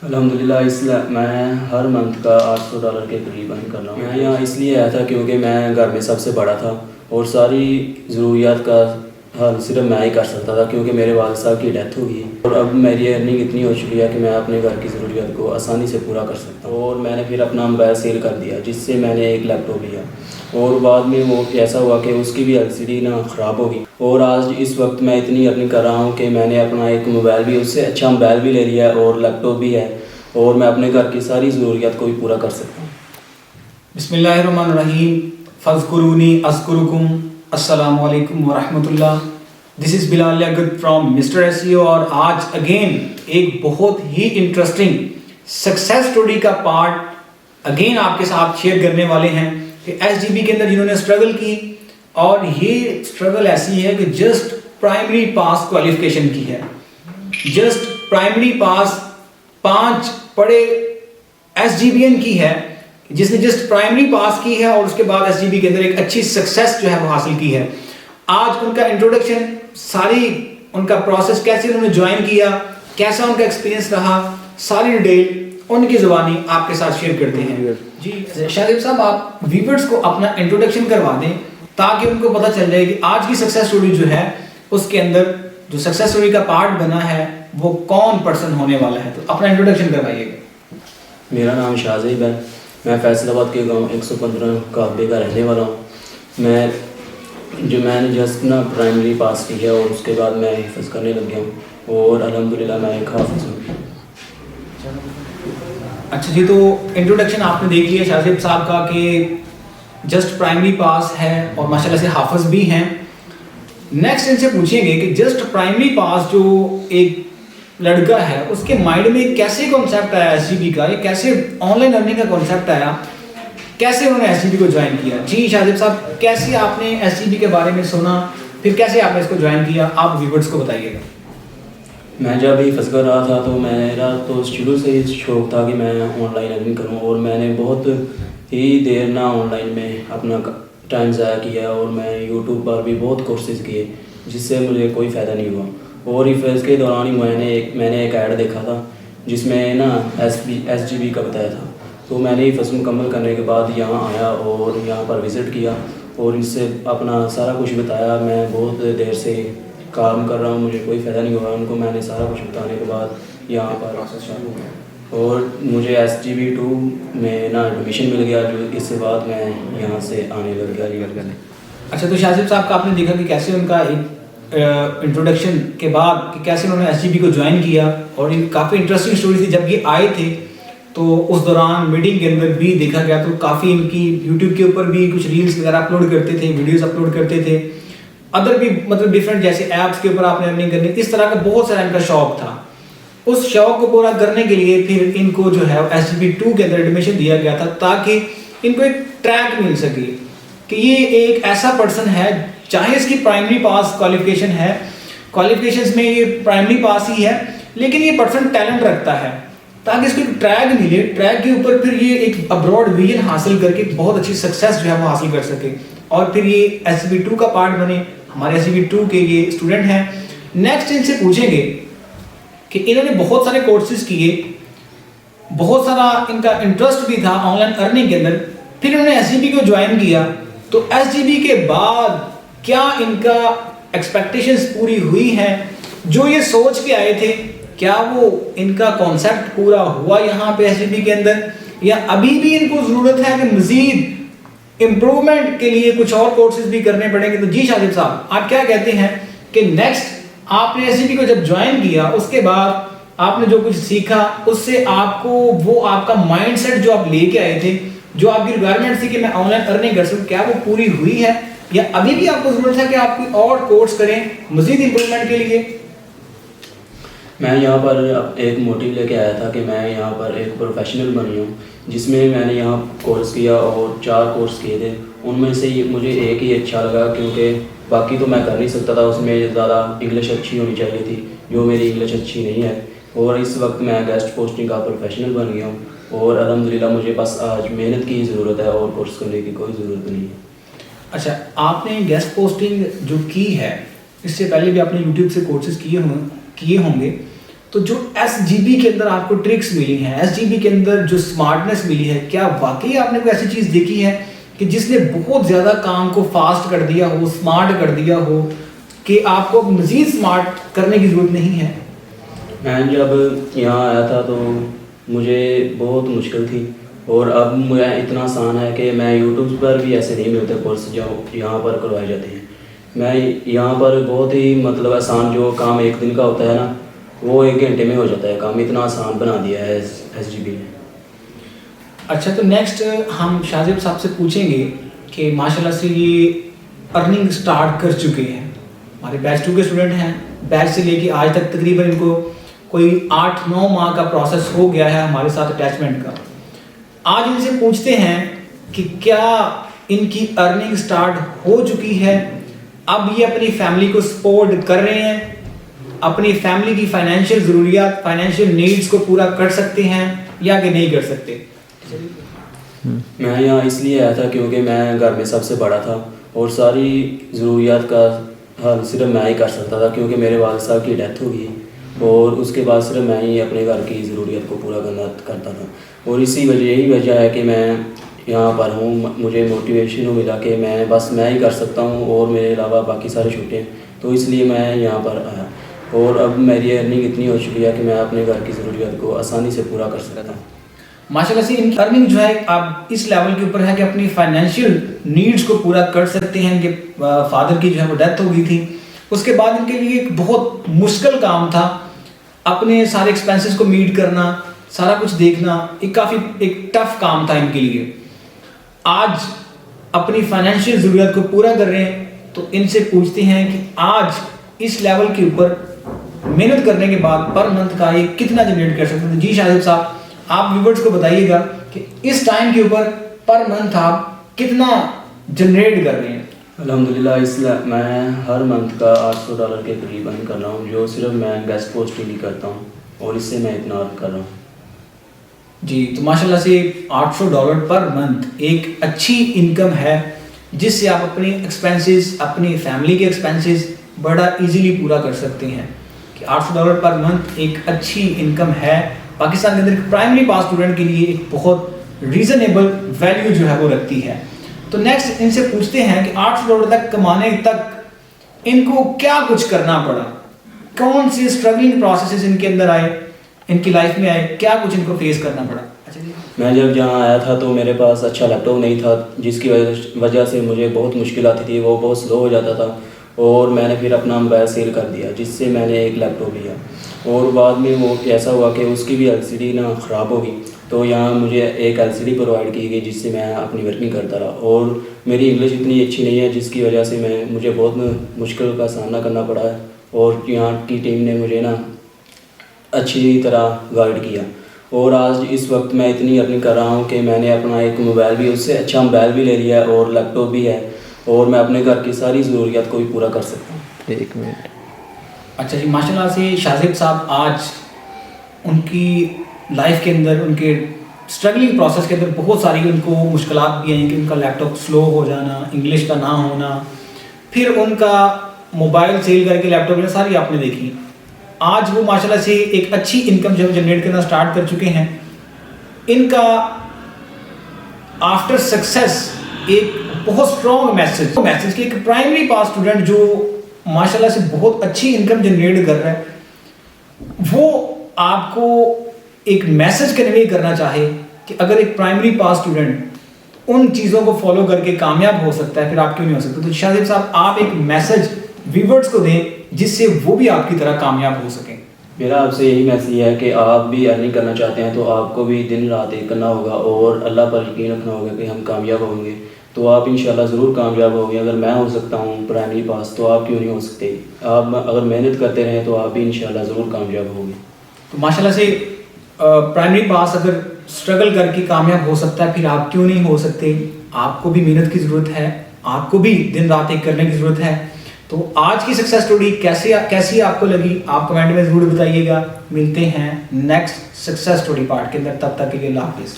अल्हम्दुलिल्लाह मैं हर मंथ का $800 के करीब अर्न कर रहा हूँ। मैं यहाँ इसलिए आया था क्योंकि मैं घर में सबसे बड़ा था और सारी ज़रूरियात का हल सिर्फ मैं ही कर सकता था क्योंकि मेरे वालिद साहब की डेथ हो गई और अब मेरी अर्निंग इतनी हो चुकी है कि मैं अपने घर की ज़रूरियात को आसानी से पूरा कर सकता हूँ। और मैंने फिर अपना मोबाइल सेल कर दिया जिससे मैंने एक लैपटॉप लिया और बाद में वो ऐसा हुआ कि उसकी भी LCD ना ख़राब हो गई और आज इस वक्त मैं इतनी अर्निंग कर रहा हूँ कि मैंने अपना एक मोबाइल भी उससे अच्छा मोबाइल भी ले लिया है और लैपटॉप भी है और मैं अपने घर की सारी ज़रूरियात को भी पूरा कर सकता हूँ। बिस्मिल्लाहिर्रहमानिर्रहीम फ़ज़्कुरूनी अज़्कुरुकुम अस्सलामु अलैकुम व रहमतुल्लाह। This is Bilal Yaqoot from mister SEO और आज अगेन एक बहुत ही इंटरेस्टिंग सक्सेस स्टोरी का पार्ट अगेन आपके साथ शेयर करने वाले हैं कि SGB के अंदर जिन्होंने स्ट्रगल की और ये स्ट्रगल ऐसी है कि जस्ट प्राइमरी पास क्वालिफिकेशन की है, जस्ट प्राइमरी पास 5 पढ़े SGBN की है, जिसने जस्ट प्राइमरी पास की है और उसके बाद SGB के अंदर एक अच्छी सक्सेस जो है वो हासिल की है। आज उनका इंट्रोडक्शन, सारी उनका प्रोसेस, कैसे उन्होंने ज्वाइन किया, कैसा उनका एक्सपीरियंस रहा, सारी डिटेल उनकी ज़ुबानी आपके साथ शेयर करते हैं। जी शाहिद साहब, आप व्यूअर्स को अपना इंट्रोडक्शन करवा दें ताकि उनको पता चल जाए कि आज की सक्सेस स्टोरी जो है उसके अंदर जो सक्सेस स्टोरी का पार्ट बना है वो कौन पर्सन होने वाला है। तो अपना इंट्रोडक्शन करवाइएगा। मेरा नाम शाहज़ेब है, मैं फैसलाबाद के गांव 115 काबे का रहने वाला हूं। मैंने जस्ट ना प्राइमरी पास की है और उसके बाद मैं हिफ्ज़ करने लग गया हूँ और अल्हम्दुलिल्लाह मैं एक हाफ़िज़ हूँ। अच्छा जी, तो इंट्रोडक्शन आपने देख लिया शाहज़ेब साहब का कि जस्ट प्राइमरी पास है और माशाल्लाह से हाफ़िज़ भी हैं। नेक्स्ट इनसे पूछेंगे कि जस्ट प्राइमरी पास जो एक लड़का है उसके माइंड में कैसे कॉन्सेप्ट आया SGB का, ये कैसे ऑनलाइन अर्निंग का कॉन्सेप्ट आया, कैसे उन्होंने SGB को ज्वाइन किया। जी शाहज़ेब साहब, कैसे आपने SGB के बारे में सुना, फिर कैसे आपने इसको ज्वाइन किया, आप व्यूअर्स को बताइएगा। मैं जब हिफ्ज़ कर रहा था तो मेरा तो शुरू से ही शौक़ था कि मैं ऑनलाइन अर्निंग करूँ और मैंने बहुत ही देर ना ऑनलाइन में अपना टाइम ज़ाया किया और मैं यूट्यूब पर भी बहुत कोर्सेज़ किए जिससे मुझे कोई फ़ायदा नहीं हुआ। और हिफ्ज़ के दौरान ही मैंने एक ऐड देखा था जिसमें ना SGB का बताया था, तो मैंने हिफ्ज़ मुकम्मल करने के बाद यहाँ आया और यहाँ पर विज़िट किया और इनसे अपना सारा कुछ बताया। मैं बहुत देर से काम कर रहा हूँ, मुझे कोई फ़ायदा नहीं हुआ। उनको मैंने सारा कुछ बताने के बाद यहाँ पर प्रोसेस चालू हुआ और मुझे SGB 2 में ना एडमिशन मिल गया, जो इसके बाद मैं यहाँ से आने लग गया लीगल करने। अच्छा, तो शाहज़ेब साहब का आपने देखा कि कैसे उनका एक इंट्रोडक्शन के बाद कि कैसे उन्होंने SGB को ज्वाइन किया और ये काफ़ी इंटरेस्टिंग स्टोरी थी। जब ये आए थे तो उस दौरान मीटिंग के अंदर भी देखा गया तो काफ़ी इनकी यूट्यूब के ऊपर भी कुछ रील्स वगैरह अपलोड करते थे, वीडियोस अपलोड करते थे, अदर भी मतलब डिफरेंट जैसे ऐप्स के ऊपर आपने अर्निंग करनी, इस तरह का बहुत सारा इनका शौक था। उस शौक को पूरा करने के लिए फिर इनको जो है SGB 2 के अंदर एडमिशन दिया गया था ताकि इनको एक ट्रैक मिल सके कि ये एक ऐसा पर्सन है, चाहे इसकी प्राइमरी पास क्वालिफिकेशन है, क्वालिफिकेशंस में ये प्राइमरी पास ही है, लेकिन ये पर्सन टैलेंट रखता है, ताकि इसको एक ट्रैक मिले, ट्रैक के ऊपर फिर ये एक अब्रॉड विजन हासिल करके बहुत अच्छी सक्सेस जो है वो हासिल कर सके और फिर ये SGB 2 का पार्ट बने। हमारे SGB 2 के ये स्टूडेंट हैं। नेक्स्ट इनसे पूछेंगे कि इन्होंने बहुत सारे कोर्सेज किए, बहुत सारा इनका इंटरेस्ट भी था ऑनलाइन अर्निंग के अंदर, फिर इन्होंने SGB को ज्वाइन किया। तो SGB के बाद क्या इनका एक्सपेक्टेशंस पूरी हुई हैं, जो ये सोच के आए थे, क्या वो इनका कॉन्सेप्ट पूरा हुआ यहाँ पे SGB के अंदर, या अभी भी इनको ज़रूरत है कि मज़ीद इम्प्रूवमेंट के लिए कुछ और कोर्सेज भी करने पड़ेंगे। तो जी शाहिद साहब, आप क्या कहते हैं कि नेक्स्ट आपने SGB को जब ज्वाइन किया उसके बाद आपने जो कुछ सीखा उससे आपको वो आपका माइंडसेट जो आप लेके आए थे, जो आपकी रिक्वायरमेंट थी कि मैं ऑनलाइन अर्निंग कर सकूं, क्या वो पूरी हुई है या अभी भी आपको ज़रूरत है कि आप कोई और कोर्स करें मज़ीद इम्प्रूवमेंट के लिए? मैं यहाँ पर एक मोटिव लेके आया था कि मैं यहाँ पर एक प्रोफेशनल बनी हूँ, जिसमें मैंने यहाँ कोर्स किया और 4 कोर्स किए थे। उनमें से मुझे एक ही अच्छा लगा क्योंकि बाकी तो मैं कर नहीं सकता था, उसमें ज़्यादा इंग्लिश अच्छी होनी चाहिए थी, जो मेरी इंग्लिश अच्छी नहीं है। और इस वक्त मैं गेस्ट पोस्टिंग का प्रोफेशनल बन गया हूँ और अल्हम्दुलिल्लाह मुझे बस आज मेहनत की ज़रूरत है और कोर्स करने की कोई ज़रूरत नहीं है। अच्छा, आपने गेस्ट पोस्टिंग जो की है, इससे पहले भी आपने यूट्यूब से कोर्सेज किए होंगे, तो जो SGB के अंदर आपको ट्रिक्स मिली हैं, SGB के अंदर जो स्मार्टनेस मिली है, क्या वाकई आपने कोई ऐसी चीज़ देखी है कि जिसने बहुत ज़्यादा काम को फास्ट कर दिया हो, स्मार्ट कर दिया हो, कि आपको मज़ीद स्मार्ट करने की ज़रूरत नहीं है? मैं जब यहाँ आया था तो मुझे बहुत मुश्किल थी, और अब मुझे इतना आसान है कि मैं यूट्यूब पर भी ऐसे नहीं मिलते कोर्स जो यहाँ पर करवाए जाते हैं। मैं यहाँ पर बहुत ही मतलब आसान, जो काम एक दिन का होता है ना, वो 1 घंटे में हो जाता है काम। इतना आसान बना दिया है SGB ने। अच्छा, तो नेक्स्ट हम शाहजेब साहब से पूछेंगे कि माशाल्लाह से ये अर्निंग स्टार्ट कर चुके हैं, हमारे बैच 2 के स्टूडेंट हैं। बैच से लेके आज तक तकरीबन इनको कोई 8-9 माह का प्रोसेस हो गया है हमारे साथ अटैचमेंट का। आज इनसे पूछते हैं कि क्या इनकी अर्निंग स्टार्ट हो चुकी है, अब ये अपनी फैमिली को सपोर्ट कर रहे हैं, अपनी फैमिली की फाइनेंशियल ज़रूरियात, फाइनेंशियल नीड्स को पूरा कर सकते हैं या कि नहीं कर सकते। मैं यहाँ इसलिए आया था क्योंकि मैं घर में सबसे बड़ा था और सारी ज़रूरियात का हल सिर्फ मैं ही कर सकता था, क्योंकि मेरे वालिद साहब की डेथ हो गई और उसके बाद सिर्फ मैं ही अपने घर की ज़रूरियात को पूरा करता था। और यही वजह है कि मैं यहाँ पर हूँ। मुझे मोटिवेशन मिला कि मैं ही कर सकता हूँ और मेरे अलावा बाकी सारे छूटे हैं, तो इसलिए मैं यहाँ पर आया। और अब मेरी अर्निंग इतनी हो चुकी है कि मैं अपने घर की ज़रूरियात को आसानी से पूरा कर सकता हूँ। माशाल्लाह से इनकी अर्निंग जो है अब इस लेवल के ऊपर है कि अपनी फाइनेंशियल नीड्स को पूरा कर सकते हैं। इनके फादर की जो है वो डेथ हो गई थी, उसके बाद इनके लिए एक बहुत मुश्किल काम था अपने सारे एक्सपेंसेस को मीट करना, सारा कुछ देखना, एक टफ काम था इनके लिए। आज अपनी फाइनेंशियल ज़रूरत को पूरा कर रहे हैं, तो इनसे पूछते हैं कि आज इस लेवल के ऊपर मेहनत करने के बाद पर मंथ का ये कितना जनरेट कर सकते हैं। जी शाहिद साहब, आप व्यूअर्स को बताइएगा कि इस टाइम के ऊपर पर मंथ आप कितना जनरेट कर रहे हैं। अल्हम्दुलिल्लाह मैं हर मंथ का $800 के करीब अर्न कर रहा हूँ, जो सिर्फ मैं गेस्ट पोस्ट ही करता हूँ, और इससे मैं इतना अर्न कर रहा हूँ। जी, तो माशाल्लाह से $800 पर मंथ एक अच्छी इनकम है, जिससे आप अपने एक्सपेंसेस, अपनी फैमिली के एक्सपेंसेस बड़ा इजीली पूरा कर सकते हैं। कि $800 पर मंथ एक अच्छी इनकम है, पाकिस्तान के अंदर प्राइमरी पास स्टूडेंट के लिए एक बहुत रीज़नेबल वैल्यू जो है वो रखती है। तो नेक्स्ट इनसे पूछते हैं कि $800 तक कमाने तक इनको क्या कुछ करना पड़ा, कौन सी स्ट्रगलिंग प्रोसेसेस इनके अंदर आए, इनकी लाइफ में आए, क्या कुछ इनको फेस करना पड़ा। अच्छा जी, मैं जब यहाँ आया था तो मेरे पास अच्छा लैपटॉप नहीं था, जिसकी वजह से मुझे बहुत मुश्किल आती थी, वो बहुत स्लो हो जाता था, और मैंने फिर अपना मोबाइल सेल कर दिया, जिससे मैंने एक लैपटॉप लिया। और बाद में वो ऐसा हुआ कि उसकी भी LCD ना ख़राब हो गई, तो यहाँ मुझे एक LCD प्रोवाइड की गई, जिससे मैं अपनी वर्किंग करता रहा। और मेरी इंग्लिश इतनी अच्छी नहीं है, जिसकी वजह से मुझे बहुत मुश्किल का सामना करना पड़ा है, और यहाँ की टीम ने मुझे ना अच्छी तरह गाइड किया। और आज इस वक्त मैं इतनी अर्निंग कर रहा हूँ कि मैंने अपना एक मोबाइल भी, उससे अच्छा मोबाइल भी ले लिया है, और लैपटॉप भी है, और मैं अपने घर की सारी ज़रूरियात को भी पूरा कर सकता हूँ। 1 मिनट। अच्छा जी, माशाल्लाह से शाहजेब साहब आज उनकी लाइफ के अंदर, उनके स्ट्रगलिंग प्रोसेस के अंदर बहुत सारी उनको मुश्किलात भी आई कि उनका लैपटॉप स्लो हो जाना, इंग्लिश का ना होना, फिर उनका मोबाइल सेल करके लैपटॉप में सारी आपने देखी। आज वो माशाल्लाह से एक अच्छी इनकम जब जनरेट करना स्टार्ट कर चुके हैं। इनका आफ्टर सक्सेस एक बहुत स्ट्रॉन्ग मैसेज कि एक प्राइमरी पास स्टूडेंट जो माशाल्लाह से बहुत अच्छी इनकम जनरेट कर रहा है, वो आपको एक मैसेज कन्वे करना चाहे कि अगर एक प्राइमरी पास स्टूडेंट उन चीज़ों को फॉलो करके कामयाब हो सकता है, फिर आप क्यों नहीं हो सकते। तो शाहजेब साहब, आप एक मैसेज व्यूअर्स को दें जिससे वो भी आपकी तरह कामयाब हो सकें। मेरा आपसे यही मैसेज है कि आप भी अर्निंग करना चाहते हैं तो आपको भी दिन रात एक करना होगा और अल्लाह पर यकीन रखना होगा कि हम कामयाब होंगे, तो आप इंशाल्लाह ज़रूर कामयाब होंगे। अगर मैं हो सकता हूँ प्राइमरी पास, तो आप क्यों नहीं हो सकते। आप अगर मेहनत करते रहें तो आप भी इंशाल्लाह ज़रूर कामयाब होंगे। तो माशाल्लाह से प्राइमरी पास अगर स्ट्रगल करके कामयाब हो सकता है, फिर आप क्यों नहीं हो सकते। आपको भी मेहनत की ज़रूरत है, आपको भी दिन रात एक करने की ज़रूरत है। तो आज की सक्सेस स्टोरी कैसी आपको लगी, आप कमेंट में ज़रूर बताइएगा। मिलते हैं नेक्स्ट सक्सेस स्टोरी पार्ट के अंदर, तब तक के लिए अल्लाह हाफिज़।